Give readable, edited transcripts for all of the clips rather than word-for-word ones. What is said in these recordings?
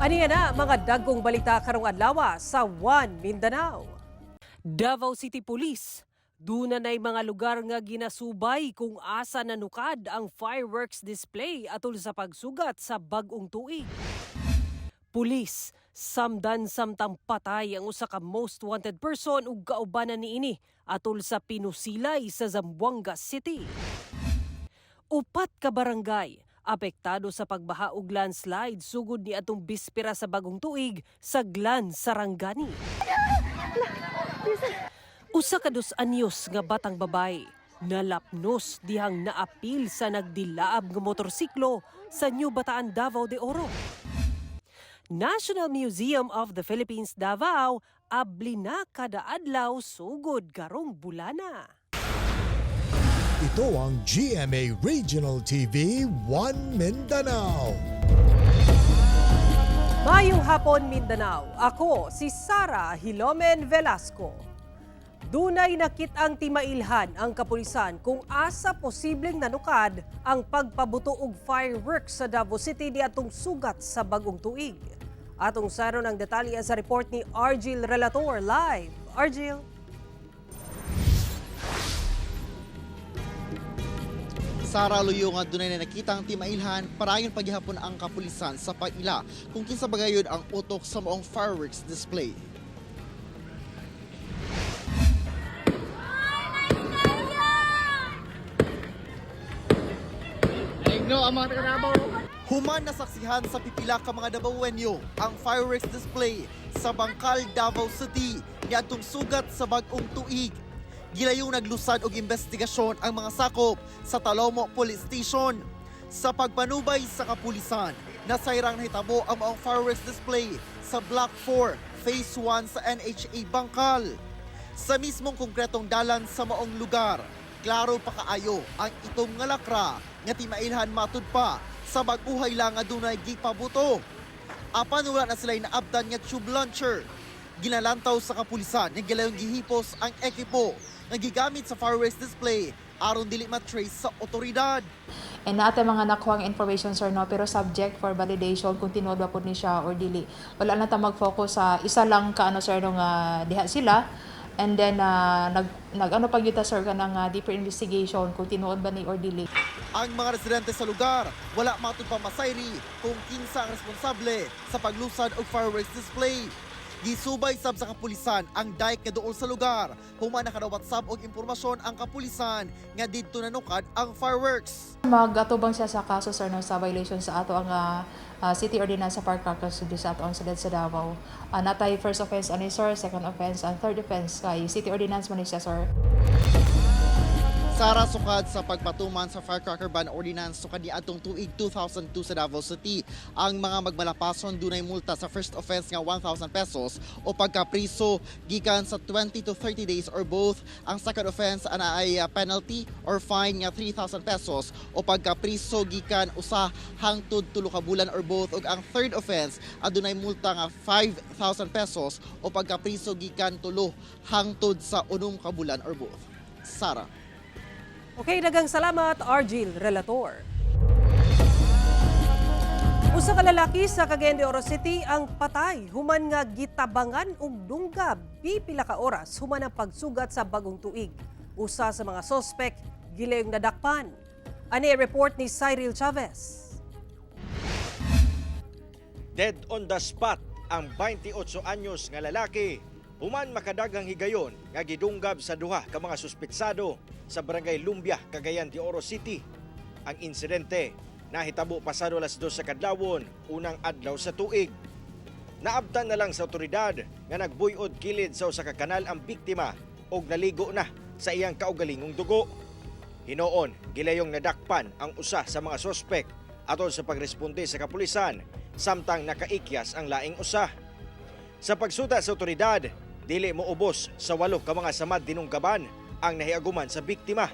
Aniya na mga dagkong balita karong adlaw sa One Mindanao. Davao City Police, duna nay mga lugar nga ginasubay kung asa nanukad ang fireworks display atol sa pagsugat sa bag-ong tuig. Pulis, samdan samtang patay ang usa ka most wanted person ug kaubanan niini atol sa pinusilay sa Zamboanga City. Upat ka barangay apektado sa pagbaha ug landslide sugod ni atong bispera sa bagong tuig sa Glan, Sarangani. Usa ka 2 anyos nga batang babay nalapnos dihang naapil sa nagdilaab nga motorsiklo sa New Bataan, Davao de Oro. National Museum of the Philippines, Davao, abli na kada adlaw sugod karong bulana. Ito ang GMA Regional TV 1 Mindanao. Mayong hapon, Mindanao. Ako si Sara Hilomen Velasco. Dunay nakit-ang timailhan ang kapulisan kung asa posibleng nanukad ang pagpabuto og fireworks sa Davao City di atong sugat sa bagong tuig. Atong saron ang detalye sa report ni Argil Relator live. Argil. Sara Luyo nga dunay na nakitang timailhan parayon paghihapon ang kapulisan sa pag-ila kung kinsa bagayon ang utok sa maong fireworks display. Human nasaksihan sa pipila ka mga Davaoenyo ang fireworks display sa Bangkal, Davao City niadtong sugat sa bag-ong tuig. Gilayong naglusad og investigasyon ang mga sakop sa Talomo Police Station. Sa pagpanubay sa kapulisan, nasayrang nahitabo ang maong fireworks display sa Block 4, Phase 1 sa NHA Bangkal. Sa mismong konkretong dalan sa maong lugar, klaro pa kaayo ang itong nga lakra nga timailhan matud pa sa bag-uhay lang nga dunay gipabuto. Apan wala na sila naabdan nga tube launcher. Ginalantaw sa kapulisan nga gilayong gihipos ang ekipo nga gigamit sa fireworks display aron dili matrace sa otoridad. And naate mga nakuhang information sir no, pero subject for validation kung tinuod ba pud ni siya or dili. Wala na ta mag-focus sa isa lang ka ano sir no nga diha sila. And then nag-ano pag yuta sir ka ng deeper investigation kung tinuod ba ni or dili. Ang mga residente sa lugar wala matud pa masayri kung kinsa ang responsable sa paglusad og fireworks display. Gisubay sab sa kapulisan ang dike nga duol sa lugar. Human nakadawat sab og impormasyon ang kapulisan nga didto nanukad ang fireworks. Magatubang siya sa kaso sir no, sa violation sa ato ang City Ordinance sa Firecrackers sa ato ang siyudad sa Davao. Natay first offense ani sir, second offense and third offense kay City Ordinance man siya sir. Sara sukad sa pagpatuman sa Firecracker Ban Ordinance sukad ni atong tuig 2002 sa Davao City. Ang mga magmalapason dunay multa sa first offense nga 1,000 pesos o pagkapriso gikan sa 20 to 30 days or both. Ang second offense ana ay penalty or fine nga 3,000 pesos o pagkapriso gikan usa hangtod 3 ka bulan or both. Ug ang third offense adunay multa nga 5,000 pesos o pagkapriso gikan 3 hangtod sa 6 ka bulan or both. Sara. Okay, dagang salamat, Argil Relator. Usa ka lalaki sa Cagayan de Oro City ang patay human nga gitabangan og dunggab pipila ka oras human ang pagsugat sa bagong tuig. Usa sa mga sospek gilayong nadakpan. Ani report ni Cyril Chavez. Dead on the spot ang 28 anyos nga lalaki human makadagang higayon nga gidunggab sa duha ka mga suspitsado sa Barangay Lumbia, Cagayan de Oro City. Ang insidente nahitabo pasado alas 2 sa kadlawon, unang adlaw sa tuig. Naabtan na lang sa otoridad nga nagbuyod kilid sa usa ka kanal ang biktima og naligo na sa iyang kaugalingong dugo. Hinoon, gilayong nadakpan ang usa sa mga sospek aton sa pagresponde sa kapulisan samtang nakaikyas ang laing usa. Sa pagsuda sa otoridad, dili mo ubos sa 8 ka mga samad dinunggaban ang nahiaguman sa biktima.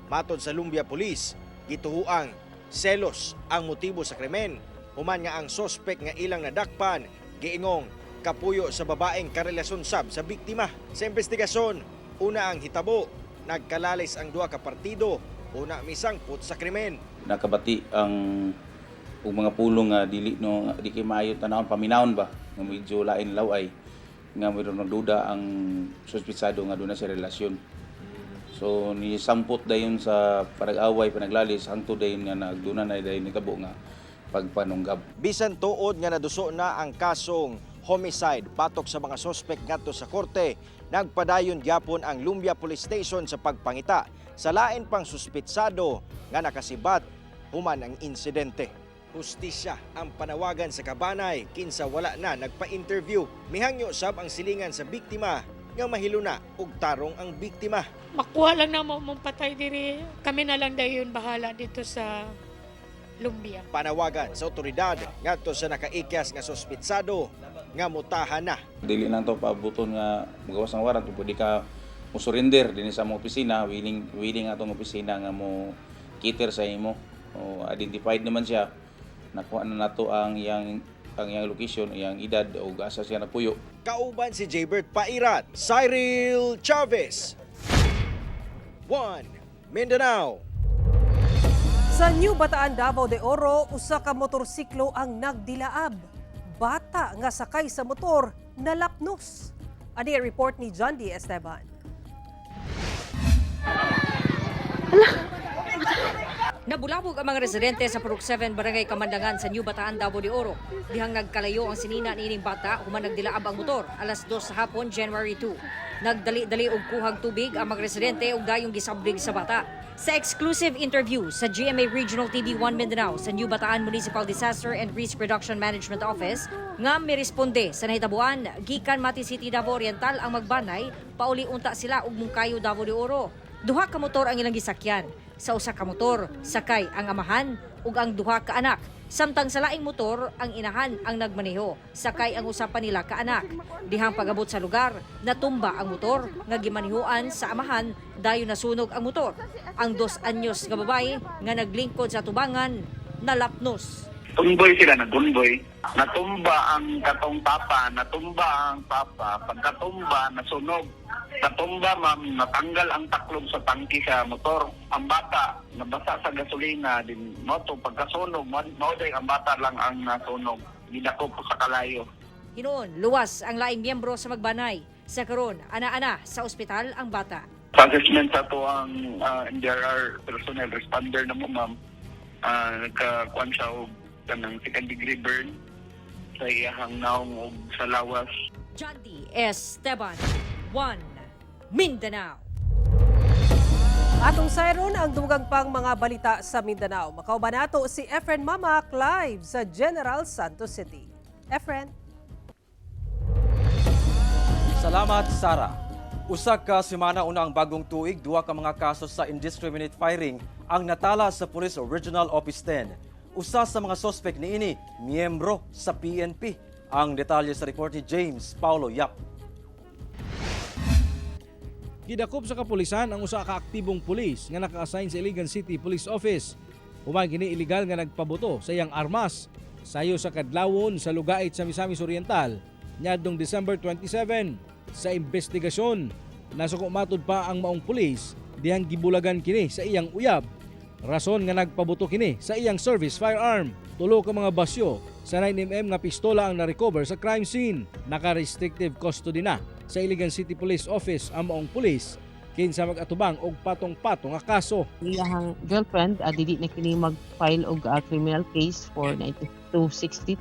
Matod sa Lumbia Police, gituhuang selos ang motibo sa krimen. Human nga ang sospek nga ilang nadakpan, giingong kapuyo sa babaeng karelasyon sab sa biktima. Sa investigasyon, una ang hitabo, nagkalalis ang duha ka partido, una misangpot sa krimen. Nakabati ang ug mga pulong nga dili no di kay maayo tanawon paminawon ba nga medyo lain laway nga mayroon nagduda ang suspitsado nga doon na sa relasyon. So ni sampot dayon sa parag-away panaglalis hangtod dayon nga nagduna na dayon nitabo nga pagpanunggab. Bisan tuod nga naduso na ang kasong homicide batok sa mga sospek ngadto sa korte, nagpadayon gyapon ang Lumbia Police Station sa pagpangita sa lain pang suspitsado nga nakasibat human ang insidente. Hustisya ang panawagan sa kabanay kinsa wala na nagpa-interview. Mihangyo sab ang silingan sa biktima nga mahilo na og tarong ang biktima. Makuha lang na mong patay diri. Kami na lang dayon bahala dito sa Lumbia. Panawagan sa otoridad ngadto sa nakaikyas nga suspitsado nga mutahan na. Dili lang to paabuton nga magawas ng warrant ug pwede ka mo surrender dinhi sa among opisina, willing atong opisina nga mo cater sa imo. O identified naman siya. Nakuha na nato ang iyang location, iyang edad o asa siya nagpuyo. Kauban si Jaybert Pairat, Cyril Chavez. 1 Mindanao. Sa New Bataan, Davao de Oro, usa ka motorsiklo ang nagdilaab. Bata nga sakay sa motor nalapnos. Ani ang report ni John D. Esteban. Nabulabog ang mga residente sa Purok 7 Barangay Kamandangan sa New Bataan, Davao de Oro. Dihang nagkalayo ang sinina niining bata human nagdilaab ang motor alas 2 sa hapon, January 2. Nagdali-dali og kuhag tubig ang mga residente ug dayong gisablig sa bata. Sa exclusive interview sa GMA Regional TV 1 Mindanao sa New Bataan Municipal Disaster and Risk Reduction Management Office, nga miresponde sa nahitabuan gikan Mati City, Davao Oriental ang magbanay, pauli unta sila og Mungkayo, Davao de Oro. Duha ka motor ang ilang gisakyan. Sa usa ka motor, sakay ang amahan ug ang duha ka anak. Samtang sa laing motor, ang inahan ang nagmaneho, sakay ang usa pa nila ka anak. Dihang pagabot sa lugar, natumba ang motor nga gimanehuan sa amahan, dayon nasunog ang motor. Ang 2 anyos nga babae nga naglingkod sa tubangan, nalapnos. Tumboy sila, naggunboy. Natumba ang katong papa, natumba ang papa. Pagkatumba, nasunog. Natumba, ma'am, natanggal ang taklob sa tangki sa motor. Ang bata, nabasa sa gasolina, din moto, pagkasunog, mauday ang bata lang ang nasunog. Ginako po sa kalayo. Hinoon, luwas ang laing miyembro sa magbanay. Sa karon, ana-ana sa ospital ang bata. Sa assessment sa to ang NDRR personnel responder na mo, ma'am, nagkakuan siya og kanang second degree burn sa iyahang naong og sa lawas. John D. Esteban, 1 Mindanao. Atong sayron ang dugang pang mga balita sa Mindanao. Makauban nato si Efren Mamak live sa General Santos City. Efren. Salamat, Sara. Usa ka semana una ang bagong tuig, duha ka mga kaso sa indiscriminate firing ang natala sa Police Regional Office 10. Usa sa mga sospek niini, miyembro sa PNP. Ang detalye sa report ni James Paulo Yap. Gidakop sa kapulisan ang usa ka aktibong pulis nga naka-assign sa Iligan City Police Office. Human kini illegal nga nagpabuto sa iyang armas sayo sa kadlawon sa Lugait sa Misamis Oriental niadtong December 27. Sa investigasyon, nasuko matud pa ang maong pulis dihang gibulagan kini sa iyang uyab. Rason nga nagpabuto kini sa iyang service firearm. Tulo ka mga basyo sa 9mm nga pistola ang na-recover sa crime scene. Naka-restrictive custody na sa Iligan City Police Office ang maong pulis kinsa mag-atubang og patong-patong nga kaso. Iyang girlfriend dili na kini mag-file og criminal case for 9262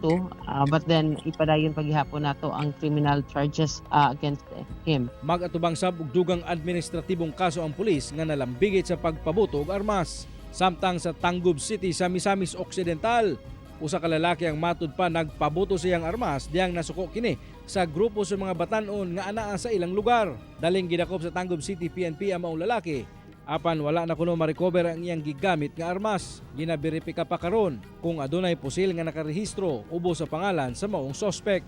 but then ipadayon paghihapon nato ang criminal charges against him. Mag-atubang sab og dugang administratibong kaso ang pulis nga nalambigit sa pagpabuto og armas. Samtang sa Tangub City sa Misamis Occidental, usa ka lalaki ang matud pa nagpabuto sa iyang armas diyang nasuko kini sa grupo sa mga batanon nga anaa sa ilang lugar. Daling gidakop sa Tangub City PNP ang maong lalaki. Apan wala na kuno ma-recover ang iyang gigamit nga armas. Ginaberipika pa karon kung adunay pusil nga nakarehistro ubos sa pangalan sa maong suspect.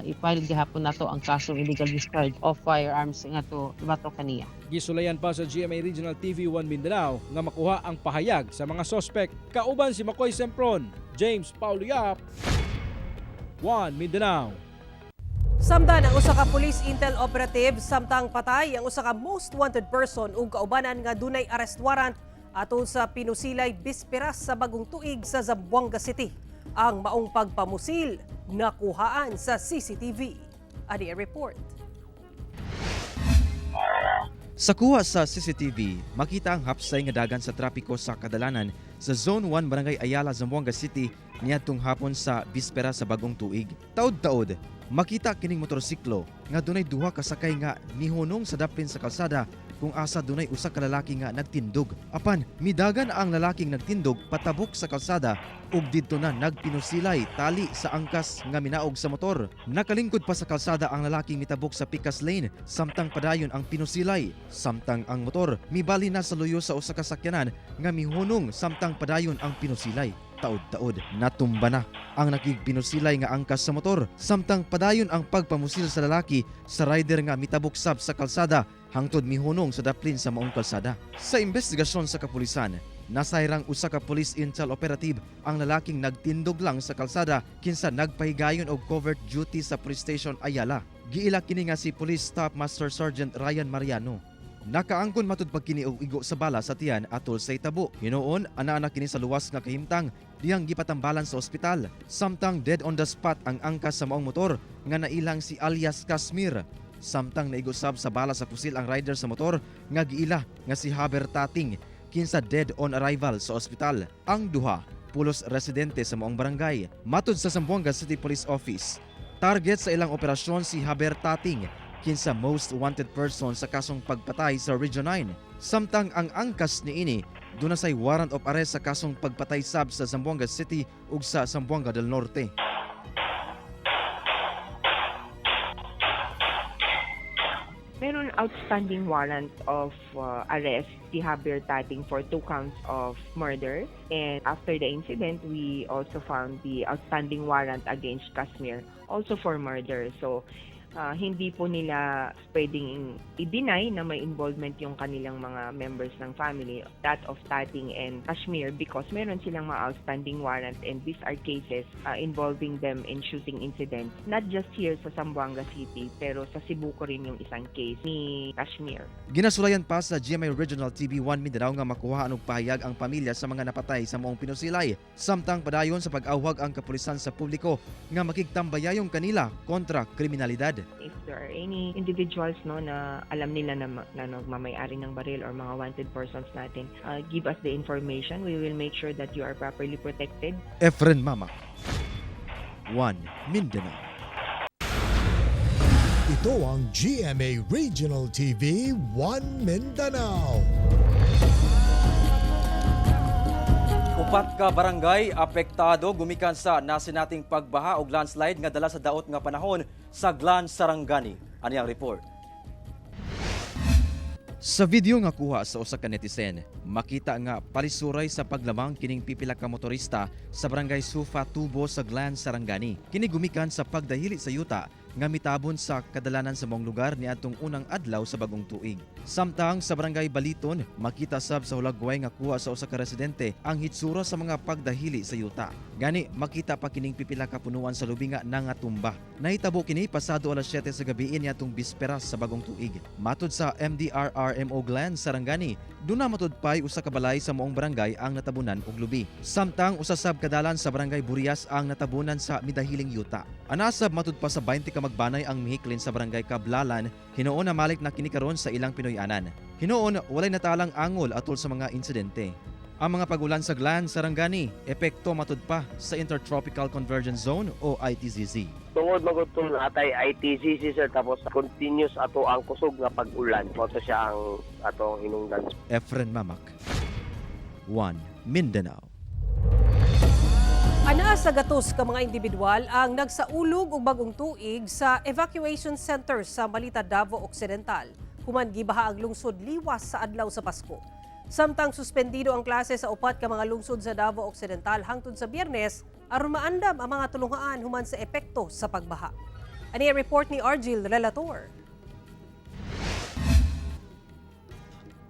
I-file gihapon nato ang kasong illegal discharge of firearms nga to bato kaniya. Gisulayan pa sa GMA Regional TV 1 Mindanao nga makuha ang pahayag sa mga suspect. Kauban si Makoy Sempron, James Paulo Yap, 1 Mindanao. Samdan ang usa ka police intel operative samtang patay ang usa ka most wanted person ug kaubanan nga dunay arrest warrant atol sa pinusilay bisperas sa bagong tuig sa Zamboanga City. ang maong pagpamusil nakuhaan sa CCTV. Ani report. Sa kuha sa CCTV, makita ang hapsay nga dagan sa trapiko sa kadalanan sa Zone 1 Barangay Ayala, Zamboanga City niadtong hapon sa bispera sa bagong tuig. Taod-taod, makita kining motorsiklo nga dunay duha ka sakay nga mihunong sa dapin sa kalsada kung asa dunay usa ka lalaki nga nagtindog. Apan midagan ang lalaking nagtindog patabok sa kalsada ug didto na nagpinusilay tali sa angkas nga minaog sa motor. Nakalingkod pa sa kalsada ang lalaking mitabok sa pikas lane samtang padayon ang pinusilay. Samtang ang motor mibali na sa luyo sa usa ka sakyanan nga mihunong samtang padayon ang pinusilay. Taod-taod, natumba na ang nakigpinusilay nga angkas sa motor samtang padayon ang pagpamusil sa lalaki sa rider nga mitabok sab sa kalsada hangtod mihunong sa daplin sa maong kalsada. Sa investigasyon sa kapulisan, nasayrang usa ka police intel operative ang lalaking nagtindog lang sa kalsada kinsa nagpahigayon og covert duty sa police station Ayala. Giila kini nga si Police Staff Master Sergeant Ryan Mariano. Nakaangkon matud pagkini og igo sa bala sa tiyan atol sa itabo. Hinuon ana kini sa luwas nga kahimtang diyang gipatambalan sa ospital. Samtang dead on the spot ang angkas sa maong motor nga nailang si alias Kashmir. Samtang naigusab sa bala sa pusil ang rider sa motor nga giila nga si Haber Tating kinsa dead on arrival sa ospital. Ang duha pulos residente sa maong barangay. Matud sa Zamboanga City Police Office, target sa ilang operasyon si Haber Tating kinsa most wanted person sa kasong pagpatay sa Region 9. Samtang ang angkas niini dunay warrant of arrest sa kasong pagpatay sab sa Zamboanga City ug sa Zamboanga del Norte. Meron outstanding warrant of arrest si Haber Tating for 2 counts of murder. And after the incident, we also found the outstanding warrant against Kashmir also for murder. So, hindi po nila pwedeng i-deny na may involvement yung kanilang mga members ng family, that of Tating and Kashmir, because meron silang mga outstanding warrants and these are cases involving them in shooting incidents, not just here sa Zamboanga City, pero sa Cebu ko rin yung isang case ni Kashmir. Ginasulayan pa sa GMA Regional TV 1 Mindanao nga makuhaan og pahayag ang pamilya sa mga napatay sa maong pinusilay. Samtang padayon sa pag-awhag ang kapulisan sa publiko nga makigtambayayong kanila kontra kriminalidad. If there are any individuals na alam nila na nagmamay-ari ng baril or mga wanted persons natin, give us the information. We will make sure that you are properly protected. Efren Mama, 1 Mindanao. Ito ang GMA Regional TV 1 Mindanao. Upat ka barangay apektado gumikan sa nasinating pagbaha og landslide nga dala sa daot nga panahon sa Glan, Sarangani. Ani ang report. Sa video nga kuha sa usa ka netizen, makita nga palisuray sa paglamang kining pipila ka motorista sa barangay Sufa Tubo sa Glan, Sarangani. Kini gumikan sa pagdahili sa yuta nga mitabon sa kadalanan sa mong lugar niadtong unang adlaw sa bagong tuig. Samtang sa barangay Baliton, makita sab sa hulagway nga kuha sa usa ka residente ang hitsura sa mga pagdahili sa yuta. Gani makita pa kining pipila ka punuan sa lubi nga nangatumba. Nahitabo kini pasado alas 7 sa gabi niadtong bisperas sa bagong tuig. Matud sa MDRRMO Glan, Sarangani, duna matud pay usa ka balay sa moong barangay ang natabunan og lubi. Samtang usa sab kadalan sa barangay Burias ang natabunan sa midahiling yuta. Anasab matud pa sa 20 ka magbanay ang mihiklin sa barangay Kablalan, hinuon na malik na kini karon sa ilang Pinoyanan. Hinuon walay natalang angol atol sa mga insidente. Ang mga pagulan sa Glan, Sarangani, epekto matud pa sa Intertropical Convergence Zone o ITCZ. Tungod magutong atay ITCZ sir, tapos continuous ato ang kusog nga pag-ulan. Moto siya ang atong hinungdan. Efren Mamak, 1 Mindanao. Ana sa gatos ka mga individual ang nagsaulog og bagong tuig sa evacuation center sa Malita, Davao Occidental. Human gibaha ang lungsod liwas sa adlaw sa Pasko. Samtang suspendido ang klase sa upat ka mga lungsod sa Davao Occidental hangtod sa Biyernes aron maandam ang mga tulungaan human sa epekto sa pagbaha. Ani ang report ni Argil Relator.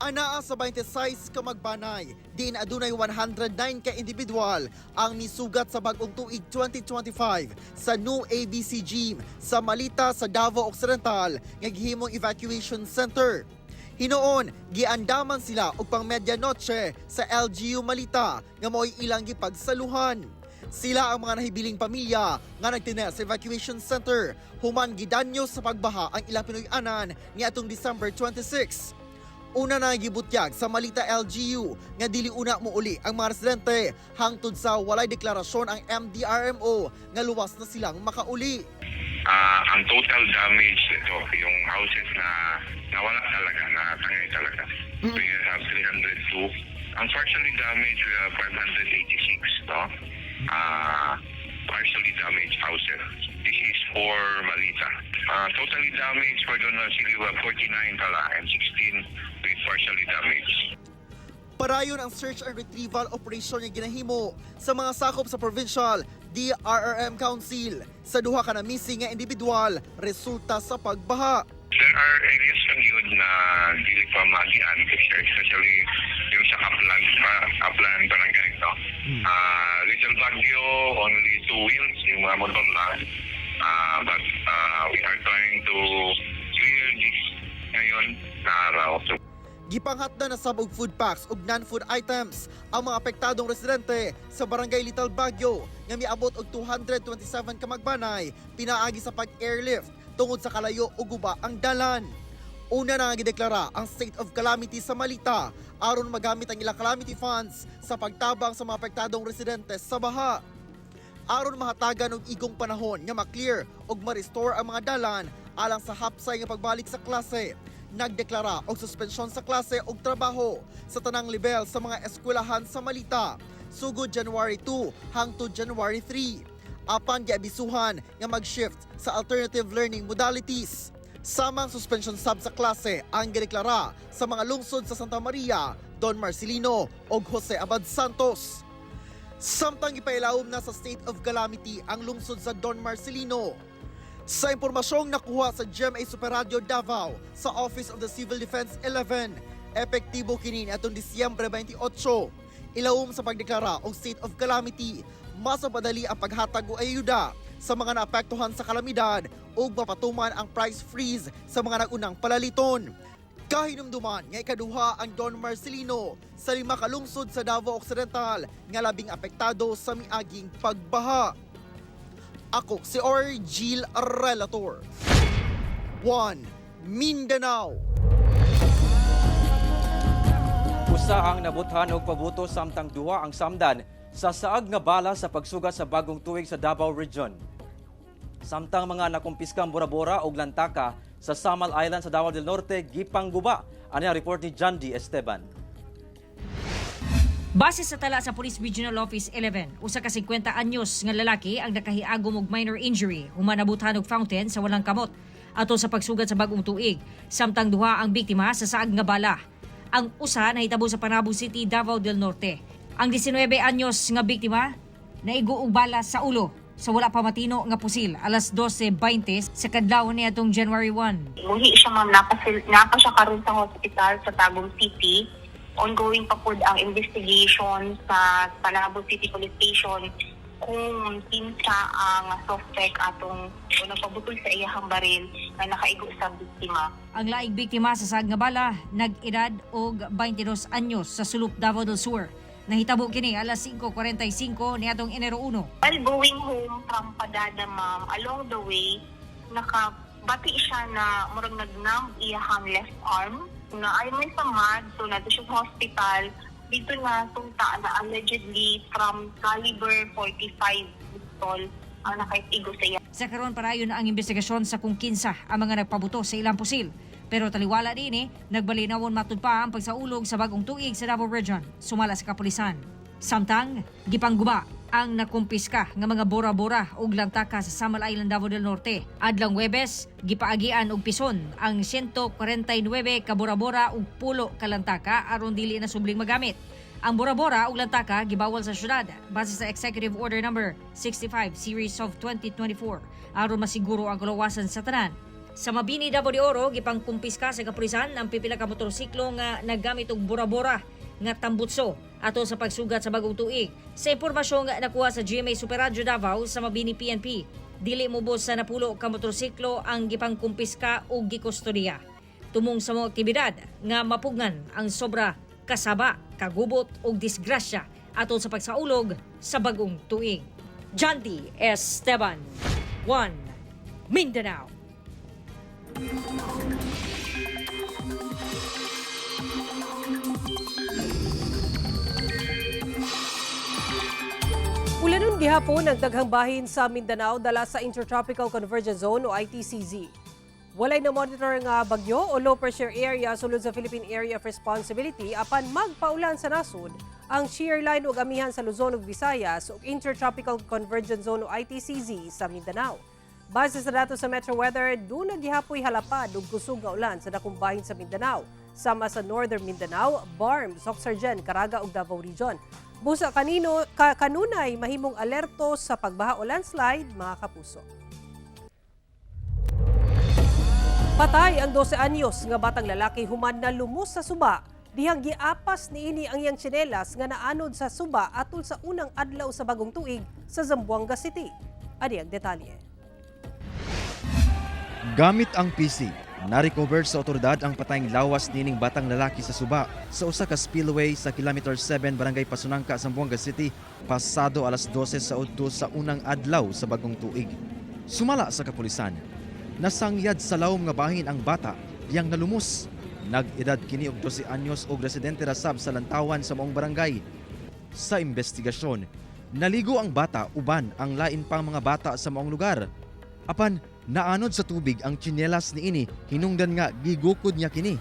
Anaa sa 26 ka magbanay, diin adunay 109 ka individual ang misugat sa bagong tuig 2025 sa New ABC Gym sa Malita sa Davao Occidental nga gihimong evacuation center. Hinoon, giandaman sila og pang medianoche sa LGU Malita nga mo'y ilang gipagsaluhan. Sila ang mga nahibiling pamilya nga nagtinas sa evacuation center. Human gidanyo sa pagbaha ang ilang Pinoy-anan ni atong December 26. Una na gibutyag sa Malita LGU nga dili una muuli ang mga residente hangtod sa walay deklarasyon ang MDRMO nga luwas na silang makauli. Ang total damage ito, yung houses na nawala talaga, natangay talaga. We have 302. Ang partially damaged, we have 586, no? Partially damaged houses. This is for Malita. Totally damaged for Donald City, we have 49 pala and 16 with partially damaged. Parayon ang search and retrieval operation nga ginahimo sa mga sakop sa provincial DRRM Council sa duha ka na missing nga individual resulta sa pagbaha. There are areas ng yun na dili pa magian, especially yung sa Kaplan Barangay. No? Little Baguio, only 2 wheels, yung mga motor lang. But we are trying to clear this ngayon na araw. Gipanghat na nasabog food packs ug non-food items ang mga apektadong residente sa Barangay Little Baguio nga miabot og 227 ka magbanay pinaagi sa pag-airlift tungod sa kalayo ug guba ang dalan. Una na nga gideklara ang state of calamity sa Malita aron magamit ang ilang calamity funds sa pagtabang sa mga apektadong residente sa baha. Aron mahatagan og igong panahon nga ma-clear ug ma-restore ang mga dalan alang sa hapsay nga pagbalik sa klase. Nagdeklara og suspensyon sa klase ug trabaho sa tanang level sa mga eskwelahan sa Malita sugod January 2 hangtod January 3. Apan giabisuhan nga mag-shift sa alternative learning modalities. Samang suspension sub sa klase ang gideklara sa mga lungsod sa Santa Maria, Don Marcelino ug Jose Abad Santos. Samtang ipailawom na sa state of calamity ang lungsod sa Don Marcelino. Sa impormasyong nakuha sa GMA Super Radio Davao sa Office of the Civil Defense 11, epektibo kini atong Disyembre 28. Ilawom sa pagdeklara og state of calamity, mas mapadali ang paghatag og ayuda sa mga naapektuhan sa kalamidad ug mapatuman ang price freeze sa mga nagunang palaliton. Kahinumduman nga ikaduha ang Don Marcelino sa 5 ka lungsod sa Davao Occidental nga labing apektado sa miaging pagbaha. Ako si Orgil Relator. 1 Mindanao. Usa ang nabuthan og pabuto samtang duha ang samdan sa saag nga bala sa pagsugat sa bagong tuig sa Davao Region. Samtang mga nakumpiskang bora-bora og lantaka sa Samal Island sa Davao del Norte gipangguba. Ani ang report ni John D. Esteban. Base sa tala sa Police Regional Office 11, usa ka 50 anyos nga lalaki ang nakahiagom og minor injury human nabuthan og fountain sa walang kamot ato sa pagsugat sa bagong tuig. Samtang duha ang biktima sa saag nga bala. Ang usa nahitabo sa Panabo City, Davao del Norte. Ang 19 anyos nga biktima naigo og bala sa ulo sa wala pa matino nga pusil alas 12:20 sa kadlawon niadtong January 1. Muhi siya ma'am, napa siya karon sa hospital sa Tagum City. Ongoing pa po ang investigation sa Panabo City Police Station kung kinsa ang suspect atong nagpabutol sa iyahang baril na nakaigo sa biktima. Ang laing biktima sa saag nga bala nag-edad og 22 anyos sa Sulup, Davao del Sur. Nahitabo kini alas 5:45 niadtong Enero 1. While going home from Padada ma'am, along the way nakabati siya na murag nagnam iyahang left arm na ay may samad, so nato siya sa hospital. Dito na sunta na allegedly from caliber 45 pistol ang nakaigo sa iya. Sa karon parayon ang investigasyon sa kung kinsa ang mga nagpabuto sa ilang pusil. Pero taliwala din nagbalinawon matud pa ang pagsaulog sa bagong tuig sa Davao Region, sumala sa kapulisan. Samtang gipangguba ang nakumpiska nga mga bora-bora ug lantaka sa Samal Island, Davao del Norte. Adlang Huwebes, gipaagian og pison ang 149 ka bora-bora ug pulo ka lantaka aron dili na subling magamit. Ang bora-bora ug lantaka gibawal sa syudad base sa Executive Order number 65 Series of 2024 aron masiguro ang kalawasan sa tanan. Sa Mabini, Davao de Oro, gipangkumpiska sa kapulisan ang pipila ka motorsiklo nga naggamit og bora-bora nga tambutso ato sa pagsugat sa bagong tuig. Sa impormasyon nga nakuha sa GMA Super Radio Davao sa Mabini PNP, dili mubos sa napulo ka motorsiklo ang gipangkumpiska ug gikustodiya. Tumong sa mga aktibidad nga mapugnan ang sobra kasaba, kagubot ug disgrasya ato sa pagsaulog sa bagong tuig. Jandy Esteban, 1 Mindanao. Ulanon gihapon ang daghang bahin sa Mindanao dala sa Intertropical Convergence Zone o ITCZ. Walay na monitor nga bagyo o low pressure area sulod sa Philippine Area of Responsibility apan magpaulan sa nasod ang shear line ug amihan sa Luzon ug Visayas ug Intertropical Convergence Zone o ITCZ sa Mindanao. Base sa datos sa Metro Weather, doon gihapoy halapad ug kusog nga ulan sa dakong bahin sa Mindanao, sama sa Northern Mindanao, Barm, Soxargen, Caraga ug Davao Region. Busa kanunay mahimong alerto sa pagbaha o landslide, mga kapuso. Patay ang 12 anyos nga batang lalaki human na lumos sa suba. Dihang giapas niini ang iyang tsinelas nga naanod sa suba atol sa unang adlaw sa bagong tuig sa Zamboanga City. Ani ang detalye. Gamit ang PC, na-recover sa otoridad ang patayng lawas nining batang lalaki sa suba sa usa ka spillway sa Kilometer 7 Barangay Pasunangka, Zamboanga City pasado alas 12 sa udto sa unang adlaw sa bagong tuig. Sumala sa kapulisan, nasangyad sa lawom nga bahin ang bata diyang nalumos. Nag-edad kini og 12 anyos og residente rasab sa Lantawan sa maong barangay. Sa investigasyon, naligo ang bata uban ang lain pang mga bata sa maong lugar. Apan naanod sa tubig ang tsinelas niini, hinungdan nga gigukod niya kini.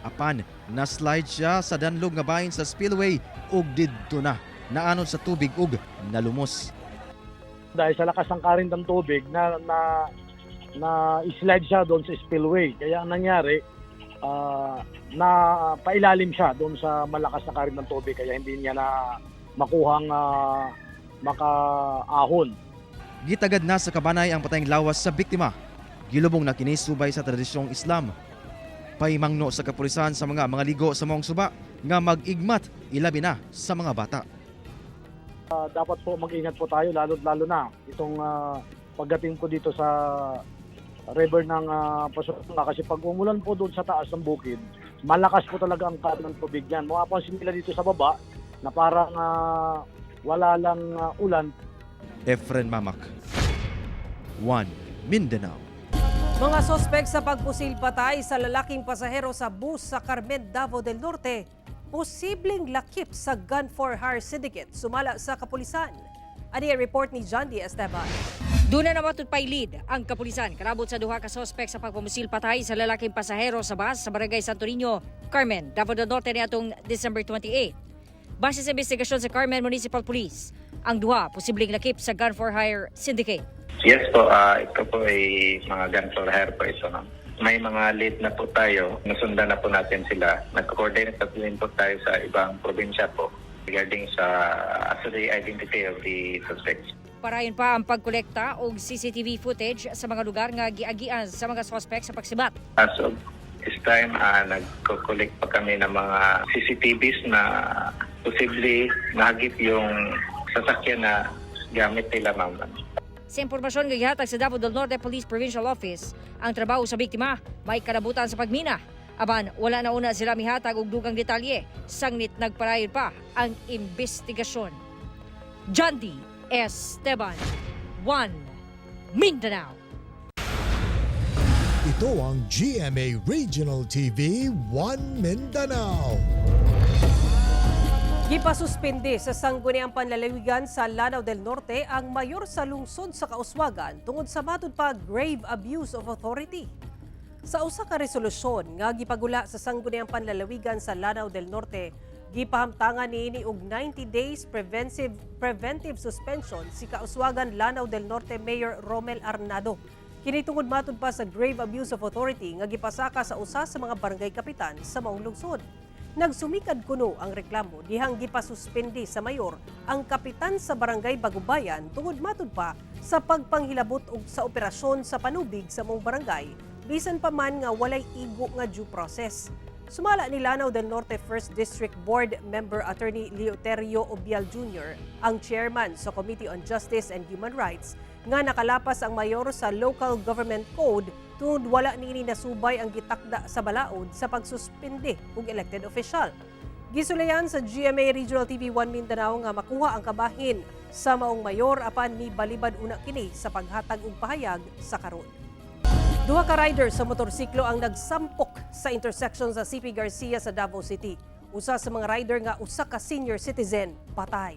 Apan na-slide siya sa danlog nga bahin sa spillway ug didto na naanod sa tubig ug nalumos. Dahil sa lakas ng current ng tubig na slide siya doon sa spillway. Kaya ang nangyari, na pailalim siya doon sa malakas na current ng tubig kaya hindi niya na makuhang makaahon. Gitagad na sa kabanay ang patayng lawas sa biktima. Gilubong na kini subay sa tradisyong Islam. Paimangno sa kapulisan sa mga ligo sa maong suba nga mag-igmat ilabi na sa mga bata. Dapat po mag-ingat po tayo lalo na itong pagdating po dito sa river ng Pasunangka kasi pag umulan po doon sa taas ng bukid, malakas po talaga ang current ng tubig niyan. Mapapansin nila dito sa baba na parang wala lang ulan. Efren Mamak, 1 Mindanao. Mga sospek sa pagpusil patay sa lalaking pasahero sa bus sa Carmen, Davao del Norte, posibleng lakip sa gun for hire syndicate sumala sa kapulisan. Ani ang report ni Jandy Esteban. Doon na namatod pay lead ang kapulisan kalabot sa duha ka sospek sa pagpumusil patay sa lalaking pasahero sa bus sa Barangay Santo Niño, Carmen, Davao del Norte niadtong December 28. Base sa investigasyon sa Carmen Municipal Police, ang duha posibleng lakip sa gun for hire syndicate. Yes po, ito po ay mga gun for hire po ito. No? May mga lead na po tayo, nasundan na po natin sila. Nag-coordinate na po tayo sa ibang probinsya po regarding sa the identity of the suspects. Parayon pa ang pagkolekta og CCTV footage sa mga lugar nga giagian sa mga suspect sa pagsibat. As of this time, nagko-collect pa kami ng mga CCTVs na posibleng nahagip yung sasakyan na gamit nila, ma'am. Sa impormasyon nga gihatag sa Davao del Norte Police Provincial Office, ang trabaho sa biktima may kanabutan sa pagmina. Aban, wala na una sila mihatag og dugang detalye. Sangnit nagparayon pa ang investigasyon. Jandy Esteban, 1 Mindanao. Ito ang GMA Regional TV 1 Mindanao. Gipasuspende sa sangguniang panlalawigan sa Lanao del Norte ang mayor sa lungsod sa Kauswagan tungod sa matud pa grave abuse of authority. Sa usa ka resolusyon nga gipagula sa sangguniang panlalawigan sa Lanao del Norte, gipahamtangan niini og 90 days preventive suspension si Kauswagan Lanao del Norte Mayor Romel Arnado. Kini tungod matud pa sa grave abuse of authority nga gipasaka sa usa sa mga barangay kapitan sa maong lungsod. Nagsumikad kuno ang reklamo dihang gipasuspende sa mayor ang kapitan sa barangay Bagubayan tungod matud pa sa pagpanghilabot og sa operasyon sa panubig sa mong barangay bisan pa man nga walay igo nga due process. Sumala ni Lanao del Norte 1st District Board Member Attorney Leoterio Obial Jr., ang chairman sa Committee on Justice and Human Rights, nga nakalapas ang mayor sa Local Government Code tungod wala niini nasubay ang gitakda sa balaod sa pagsuspende og elected official. Gisulayan sa GMA Regional TV 1 Mindanao nga makuha ang kabahin sa maong mayor apan ni balibad una kini sa paghatag og pahayag sa karon. Duha ka rider sa motorsiklo ang nagsampok sa intersection sa CP Garcia sa Davao City. Usa sa mga rider nga usa ka senior citizen patay.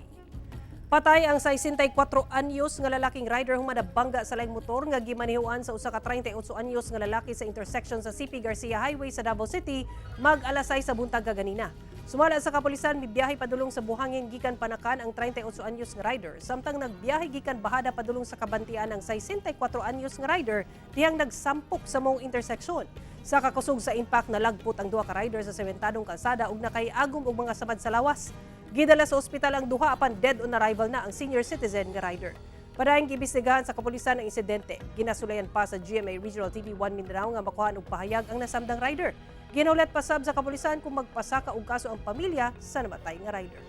Patay ang 64 anyos nga lalaking rider humana bangga sa laing motor nga gimanihuan sa usa ka 38 anyos nga lalaki sa intersection sa CP Garcia Highway sa Davao City mag-alasay sa buntag kaganina. Sumala sa kapulisan, mibiyahe padulong sa buhangin gikan Panakan ang 38 anyos nga rider, samtang nagbiyahe gikan Bahada padulong sa Kabantian ang 64 anyos nga rider dihang nagsampok sa mong interseksyon. Sa kakusog sa impact nalagpot ang duha ka rider sa sementadong kalsada ug nakay-agom og mga samad sa lawas. Gidala sa ospital ang duha apan dead on arrival na ang senior citizen nga rider. Padayong giimbestigahan sa kapulisan ang insidente. Ginasulayan pa sa GMA Regional TV 1 Mindanao nga makuhaan og pahayag ang nasamdang rider. Ginaulat pa sab sa kapulisan kung magpasaka og kaso ang pamilya sa namatay nga rider.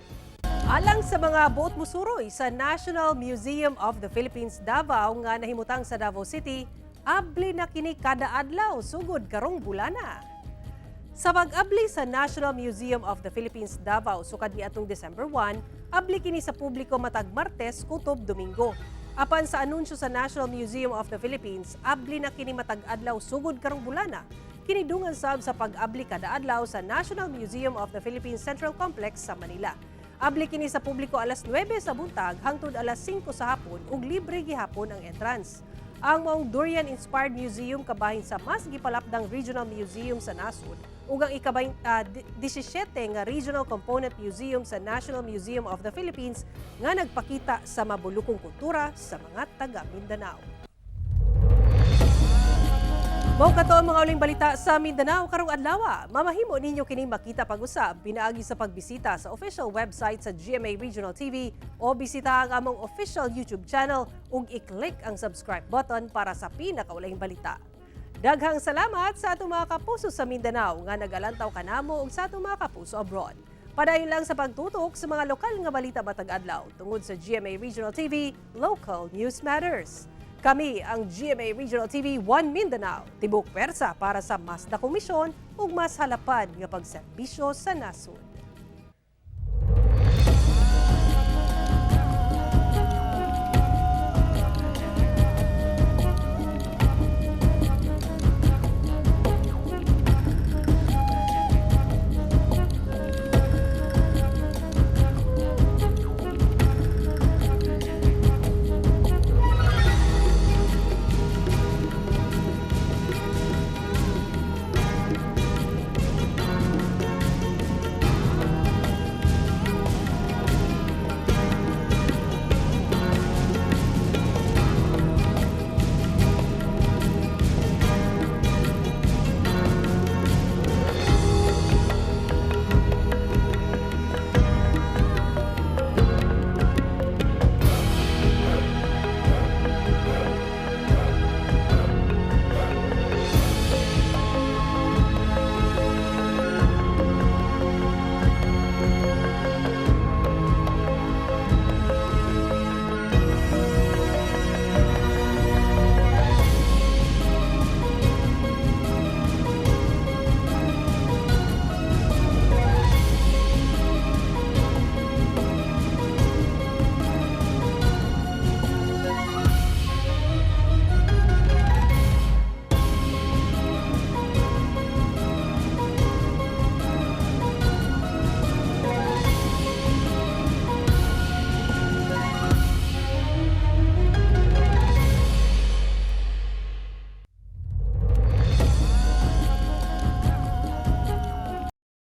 Alang sa mga buot musuroy sa National Museum of the Philippines Davao nga nahimutang sa Davao City, abli na kini kada adlaw sugod karong bulana. Sa pag-abli sa National Museum of the Philippines Davao sukad niadtong December 1, abli kini sa publiko matag Martes kutob Domingo. Apan sa anunsyo sa National Museum of the Philippines, abli na kini matag adlaw sugod karong bulana. Kinidungan sab sa pag-abli kada adlaw sa National Museum of the Philippines Central Complex sa Manila. Abli kini sa publiko alas 9 sa buntag hangtod alas 5 sa hapon ug libre gihapon ang entrance. Ang maong durian-inspired museum kabahin sa mas gipalapdang regional museum sa nasod ug ang 17 nga regional component museum sa National Museum of the Philippines nga nagpakita sa mabulukong kultura sa mga taga Mindanao. Mao kato ang mga uling balita sa Mindanao karong adlaw. Mamahimo ninyo kining makita pag-usab pinaagi sa pagbisita sa official website sa GMA Regional TV o bisita ang among official YouTube channel ug i-click ang subscribe button para sa pinakauling balita. Daghang salamat sa atong mga kapuso sa Mindanao nga nagalantaw kanamo ug sa atong mga kapuso abroad. Padayon lang sa pagtutok sa mga lokal nga balita matag adlaw tungod sa GMA Regional TV, Local News Matters. Kami ang GMA Regional TV 1 Mindanao, tibok persa para sa mas na komisyon ug mas halapad nga pagserbisyo sa nasod.